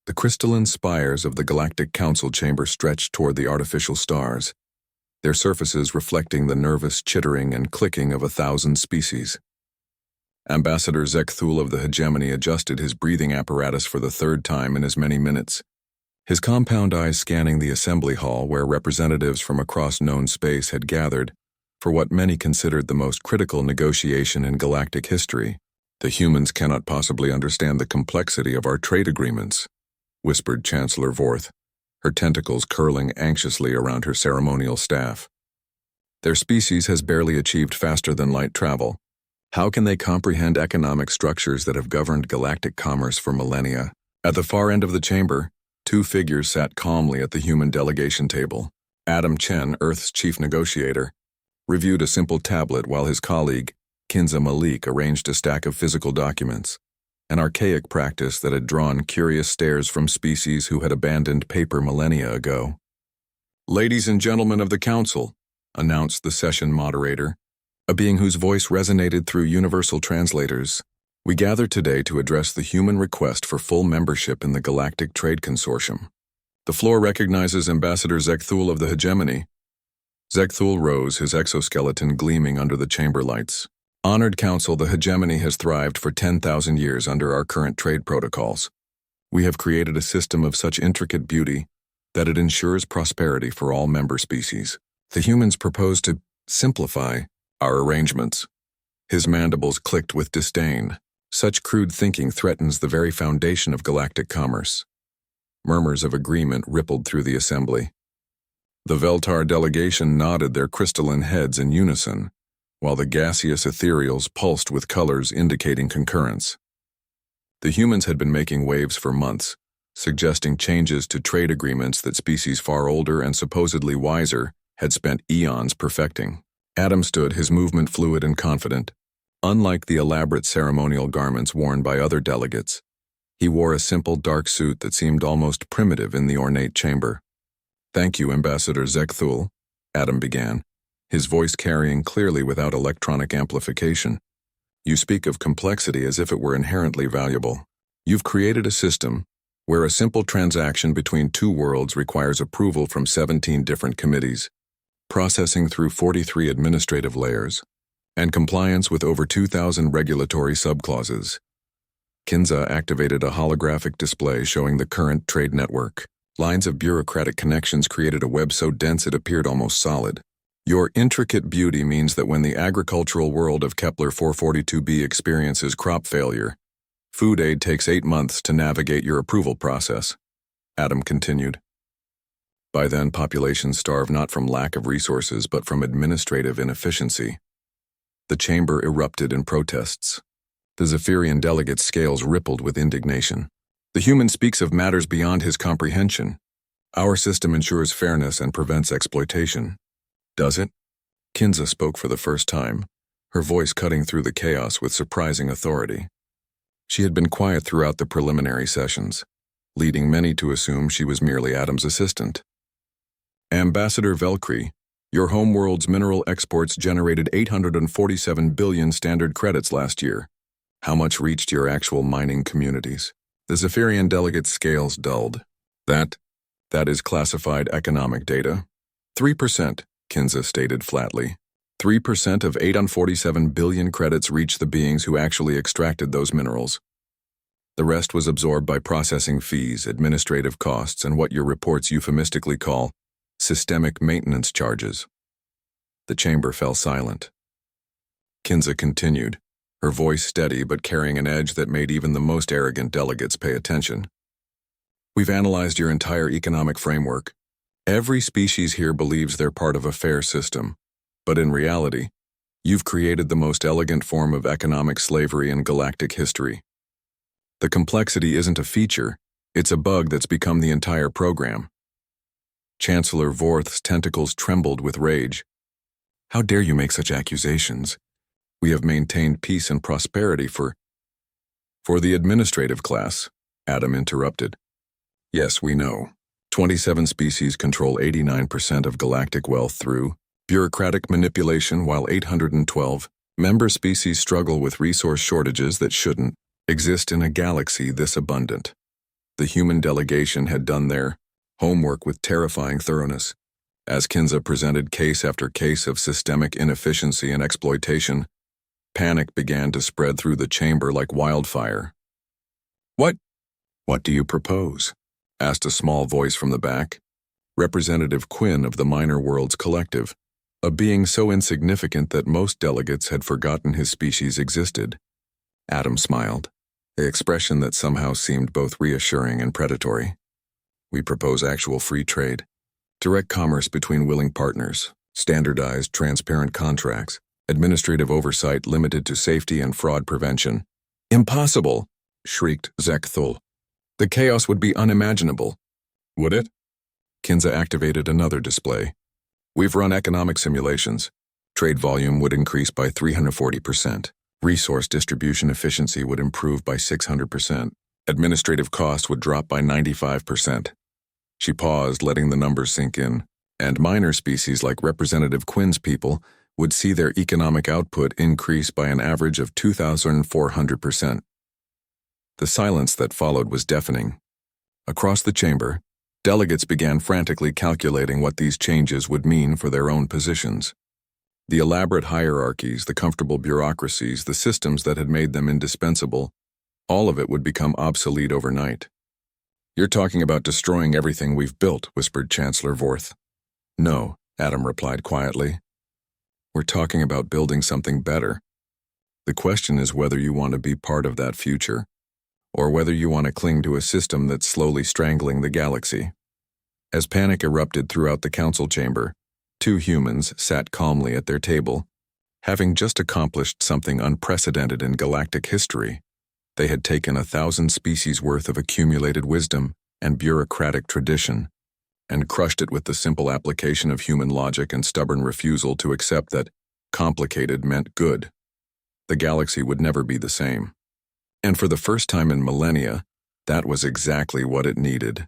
The crystalline spires of the Galactic Council chamber stretched toward the artificial stars, their surfaces reflecting the nervous chittering and clicking of 1,000 species. Ambassador Zekthul of the Hegemony adjusted his breathing apparatus for the third time in as many minutes, his compound eyes scanning the assembly hall where representatives from across known space had gathered for what many considered the most critical negotiation in galactic history. "The humans cannot possibly understand the complexity of our trade agreements," whispered Chancellor Vorth, her tentacles curling anxiously around her ceremonial staff. "Their species has barely achieved faster-than-light travel. How can they comprehend economic structures that have governed galactic commerce for millennia?" At the far end of the chamber, two figures sat calmly at the human delegation table. Adam Chen, Earth's chief negotiator, reviewed a simple tablet while his colleague, Kinza Malik, arranged a stack of physical documents, an archaic practice that had drawn curious stares from species who had abandoned paper millennia ago. "Ladies and gentlemen of the Council," announced the session moderator, a being whose voice resonated through universal translators, "we gather today to address the human request for full membership in the Galactic Trade Consortium. The floor recognizes Ambassador Zekthul of the Hegemony." Zekthul rose, his exoskeleton gleaming under the chamber lights. "Honored Council, the Hegemony has thrived for 10,000 years under our current trade protocols. We have created a system of such intricate beauty that it ensures prosperity for all member species. The humans propose to simplify our arrangements." His mandibles clicked with disdain. Such crude thinking threatens the very foundation of galactic commerce. Murmurs of agreement rippled through the assembly. The Veltar delegation nodded their crystalline heads in unison, while the gaseous ethereals pulsed with colors indicating concurrence. The humans had been making waves for months, suggesting changes to trade agreements that species far older and supposedly wiser had spent eons perfecting. Adam stood, his movement fluid and confident. Unlike the elaborate ceremonial garments worn by other delegates, he wore a simple dark suit that seemed almost primitive in the ornate chamber. "Thank you, Ambassador Zekthul," Adam began, his voice carrying clearly without electronic amplification. "You speak of complexity as if it were inherently valuable. You've created a system where a simple transaction between two worlds requires approval from 17 different committees, processing through 43 administrative layers, and compliance with over 2,000 regulatory subclauses." Kinza activated a holographic display showing the current trade network. Lines of bureaucratic connections created a web so dense it appeared almost solid. "Your intricate beauty means that when the agricultural world of Kepler 442b experiences crop failure, food aid takes 8 months to navigate your approval process," Adam continued. "By then, populations starve not from lack of resources but from administrative inefficiency." The chamber erupted in protests. The Zephyrian delegate's scales rippled with indignation. "The human speaks of matters beyond his comprehension. Our system ensures fairness and prevents exploitation." "Does it?" Kinza spoke for the first time, her voice cutting through the chaos with surprising authority. She had been quiet throughout the preliminary sessions, leading many to assume she was merely Adam's assistant. "Ambassador Velkri, your homeworld's mineral exports generated 847 billion standard credits last year. How much reached your actual mining communities?" The Zephyrian delegate's scales dulled. That is classified economic data." 3%, Kinza stated flatly. 3% of 847 billion credits reached the beings who actually extracted those minerals. The rest was absorbed by processing fees, administrative costs, and what your reports euphemistically call systemic maintenance charges. The chamber fell silent. Kinza continued, her voice steady but carrying an edge that made even the most arrogant delegates pay attention. "We've analyzed your entire economic framework. Every species here believes they're part of a fair system, but in reality, you've created the most elegant form of economic slavery in galactic history. The complexity isn't a feature, it's a bug that's become the entire program." Chancellor Vorth's tentacles trembled with rage. "How dare you make such accusations? We have maintained peace and prosperity for the administrative class," Adam interrupted. "Yes, we know. 27 species control 89% of galactic wealth through bureaucratic manipulation, while 812 member species struggle with resource shortages that shouldn't exist in a galaxy this abundant." The human delegation had done their homework with terrifying thoroughness. As Kinza presented case after case of systemic inefficiency and exploitation, panic began to spread through the chamber like wildfire. What do you propose?" asked a small voice from the back. Representative Quinn of the Minor Worlds Collective, a being so insignificant that most delegates had forgotten his species existed. Adam smiled, an expression that somehow seemed both reassuring and predatory. "We propose actual free trade, direct commerce between willing partners, standardized, transparent contracts, administrative oversight limited to safety and fraud prevention." "Impossible!" shrieked Zekthul. "The chaos would be unimaginable." "Would it?" Kinza activated another display. "We've run economic simulations. Trade volume would increase by 340%. Resource distribution efficiency would improve by 600%. Administrative costs would drop by 95%. She paused, letting the numbers sink in. "And minor species like Representative Quinn's people would see their economic output increase by an average of 2,400%. The silence that followed was deafening. Across the chamber, delegates began frantically calculating what these changes would mean for their own positions. The elaborate hierarchies, the comfortable bureaucracies, the systems that had made them indispensable, all of it would become obsolete overnight. "You're talking about destroying everything we've built," whispered Chancellor Vorth. "No," Adam replied quietly. "We're talking about building something better. The question is whether you want to be part of that future, or whether you want to cling to a system that's slowly strangling the galaxy." As panic erupted throughout the council chamber, two humans sat calmly at their table, having just accomplished something unprecedented in galactic history. They had taken 1,000 species worth of accumulated wisdom and bureaucratic tradition, and crushed it with the simple application of human logic and stubborn refusal to accept that complicated meant good. The galaxy would never be the same. And for the first time in millennia, that was exactly what it needed.